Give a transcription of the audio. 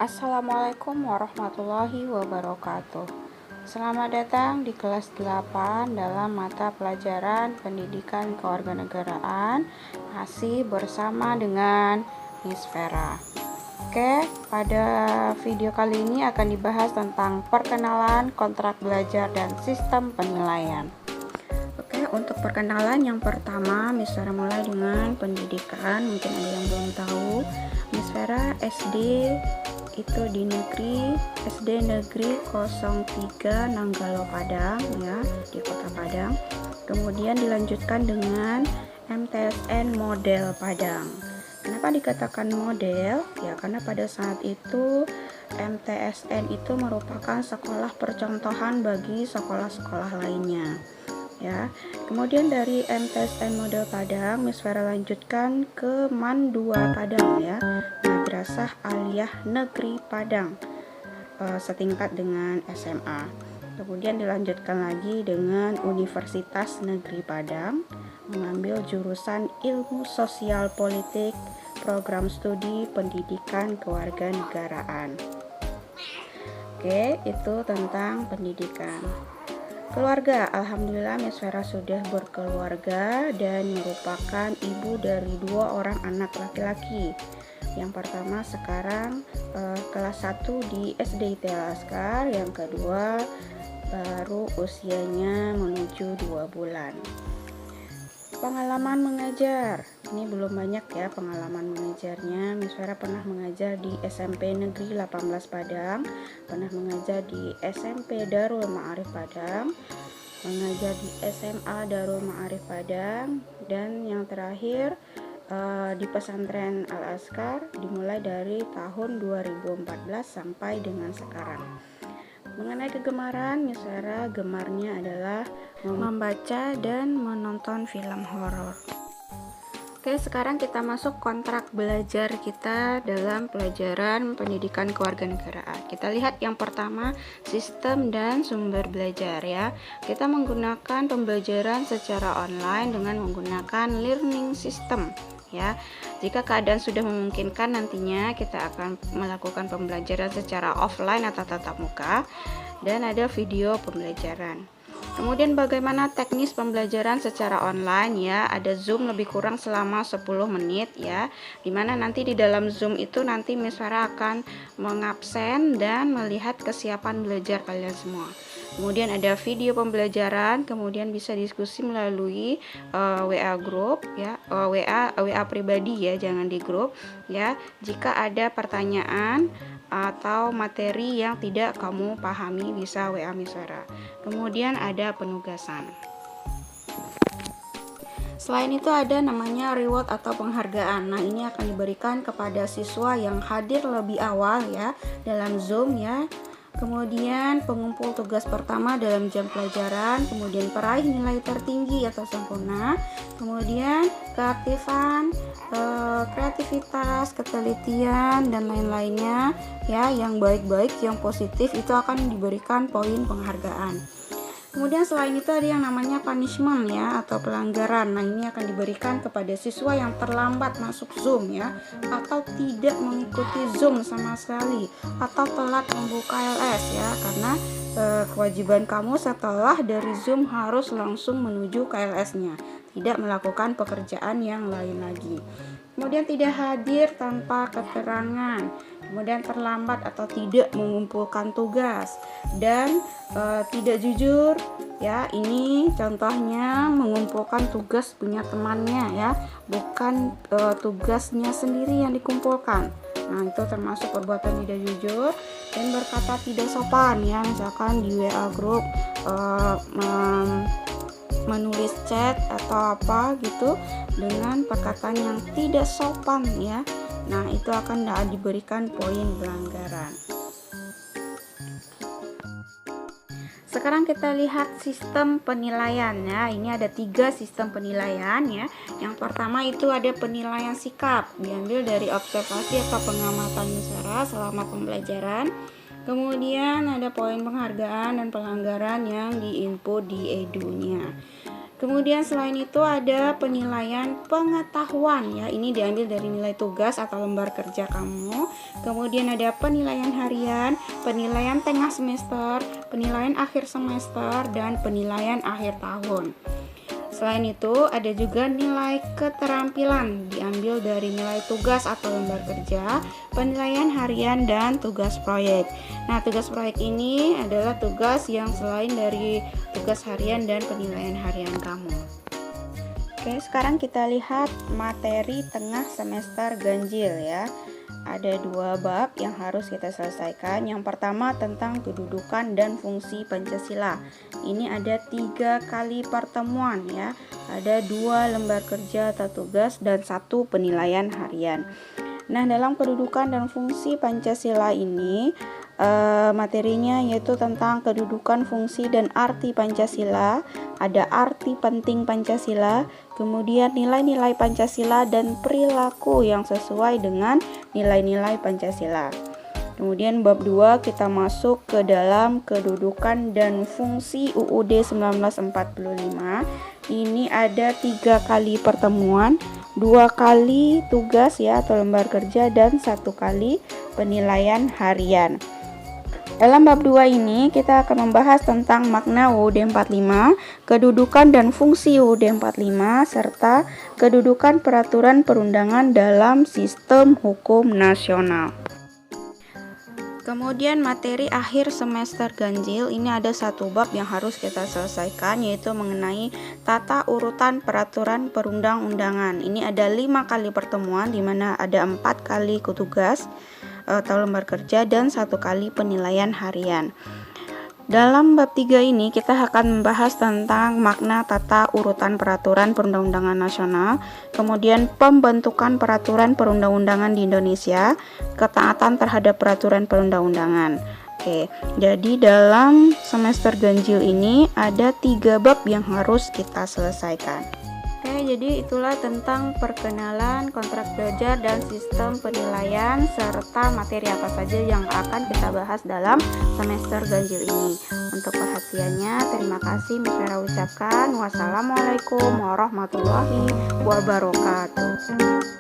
Assalamualaikum warahmatullahi wabarakatuh. Selamat datang di kelas 8 dalam mata pelajaran Pendidikan Kewarganegaraan, masih bersama dengan Miss Vera. Oke, pada video kali ini akan dibahas tentang perkenalan, kontrak belajar, dan sistem penilaian. Oke, untuk perkenalan yang pertama, Miss Vera mulai dengan pendidikan. Mungkin ada yang belum tahu, Miss Vera SD itu di SD Negeri 03 Nanggalo Padang ya, di Kota Padang. Kemudian dilanjutkan dengan MTSN Model Padang. Kenapa dikatakan model? Ya karena pada saat itu MTSN itu merupakan sekolah percontohan bagi sekolah-sekolah lainnya. Ya, kemudian dari MTSN Model Padang, Miss Vera lanjutkan ke MAN 2 Padang ya, Madrasah Aliyah Negeri Padang, setingkat dengan SMA. Kemudian dilanjutkan lagi dengan Universitas Negeri Padang, mengambil jurusan Ilmu Sosial Politik, program studi Pendidikan Kewarganegaraan. Oke, itu tentang pendidikan. Keluarga, alhamdulillah Miss Vera sudah berkeluarga dan merupakan ibu dari 2 orang anak laki-laki. Yang pertama sekarang kelas 1 di SD IT Laskar, yang kedua baru usianya menuju 2 bulan. Pengalaman mengajar, ini belum banyak ya pengalaman mengajarnya. Miss Vera pernah mengajar di SMP Negeri 18 Padang, pernah mengajar di SMP Darul Ma'arif Padang, mengajar di SMA Darul Ma'arif Padang, dan yang terakhir di pesantren Al-Azkar dimulai dari tahun 2014 sampai dengan sekarang. Mengenai kegemaran, Miss Vera gemarnya adalah membaca dan menonton film horor. Oke, sekarang kita masuk kontrak belajar kita dalam pelajaran pendidikan kewarganegaraan. Kita lihat yang pertama, sistem dan sumber belajar ya. Kita menggunakan pembelajaran secara online dengan menggunakan learning system ya. Jika keadaan sudah memungkinkan, nantinya kita akan melakukan pembelajaran secara offline atau tatap muka, dan ada video pembelajaran. Kemudian bagaimana teknis pembelajaran secara online ya, ada Zoom lebih kurang selama 10 menit ya, dimana nanti di dalam Zoom itu nanti Miss Vera akan mengabsen dan melihat kesiapan belajar kalian semua. Kemudian ada video pembelajaran, kemudian bisa diskusi melalui WA group ya, WA pribadi ya, jangan di grup ya. Jika ada pertanyaan atau materi yang tidak kamu pahami, bisa WA Miss Vera. Kemudian ada penugasan. Selain itu ada namanya reward atau penghargaan. Nah, ini akan diberikan kepada siswa yang hadir lebih awal ya dalam Zoom ya. Kemudian pengumpul tugas pertama dalam jam pelajaran, kemudian peraih nilai tertinggi atau sempurna, kemudian keaktifan, kreativitas, ketelitian, dan lain-lainnya ya, yang baik-baik, yang positif itu akan diberikan poin penghargaan. Kemudian selain itu ada yang namanya punishment ya, atau pelanggaran. Nah, ini akan diberikan kepada siswa yang terlambat masuk Zoom ya, atau tidak mengikuti Zoom sama sekali, atau telat membuka LS ya, karena kewajiban kamu setelah dari Zoom harus langsung menuju ke LS-nya, tidak melakukan pekerjaan yang lain lagi. Kemudian tidak hadir tanpa keterangan, kemudian terlambat atau tidak mengumpulkan tugas, dan tidak jujur ya. Ini contohnya mengumpulkan tugas punya temannya ya, bukan tugasnya sendiri yang dikumpulkan. Nah, itu termasuk perbuatan tidak jujur. Dan berkata tidak sopan ya, misalkan di WA group menulis chat atau apa gitu dengan perkataan yang tidak sopan ya. Nah, itu akan diberikan poin pelanggaran. Sekarang kita lihat sistem penilaian ya. Ini ada 3 sistem penilaian ya. Yang pertama itu ada penilaian sikap, diambil dari observasi atau pengamatan Miss Vera selama pembelajaran. Kemudian ada poin penghargaan dan pelanggaran yang diinput di Edu-nya. Kemudian selain itu ada penilaian pengetahuan ya. Ini diambil dari nilai tugas atau lembar kerja kamu. Kemudian ada penilaian harian, penilaian tengah semester, penilaian akhir semester, dan penilaian akhir tahun. Selain itu ada juga nilai keterampilan, diambil dari nilai tugas atau lembar kerja, penilaian harian, dan tugas proyek. Nah, tugas proyek ini adalah tugas yang selain dari tugas harian dan penilaian harian kamu. Oke, sekarang kita lihat materi tengah semester ganjil ya. Ada 2 bab yang harus kita selesaikan. Yang pertama tentang kedudukan dan fungsi Pancasila. Ini ada 3 kali pertemuan ya. Ada 2 lembar kerja atau tugas dan 1 penilaian harian. Nah, dalam kedudukan dan fungsi Pancasila ini materinya yaitu tentang kedudukan, fungsi, dan arti Pancasila. Ada arti penting Pancasila, kemudian nilai-nilai Pancasila dan perilaku yang sesuai dengan nilai-nilai Pancasila. Kemudian bab 2 kita masuk ke dalam kedudukan dan fungsi UUD 1945. Ini ada 3 kali pertemuan, 2 kali tugas ya atau lembar kerja, dan 1 kali penilaian harian. Dalam bab 2 ini kita akan membahas tentang makna UUD 45, kedudukan dan fungsi UUD 45, serta kedudukan peraturan perundangan dalam sistem hukum nasional. Kemudian materi akhir semester ganjil ini ada 1 bab yang harus kita selesaikan, yaitu mengenai tata urutan peraturan perundang-undangan. Ini ada 5 kali pertemuan, di mana ada 4 kali tugas atau lembar kerja dan 1 kali penilaian harian. Dalam bab 3 ini kita akan membahas tentang makna tata urutan peraturan perundang-undangan nasional, kemudian pembentukan peraturan perundang-undangan di Indonesia, ketaatan terhadap peraturan perundang-undangan. Oke, jadi dalam semester ganjil ini ada 3 bab yang harus kita selesaikan. Oke, jadi itulah tentang perkenalan kontrak belajar dan sistem penilaian serta materi apa saja yang akan kita bahas dalam semester ganjil ini. Untuk perhatiannya, terima kasih Miss Vera ucapkan. Wassalamualaikum warahmatullahi wabarakatuh.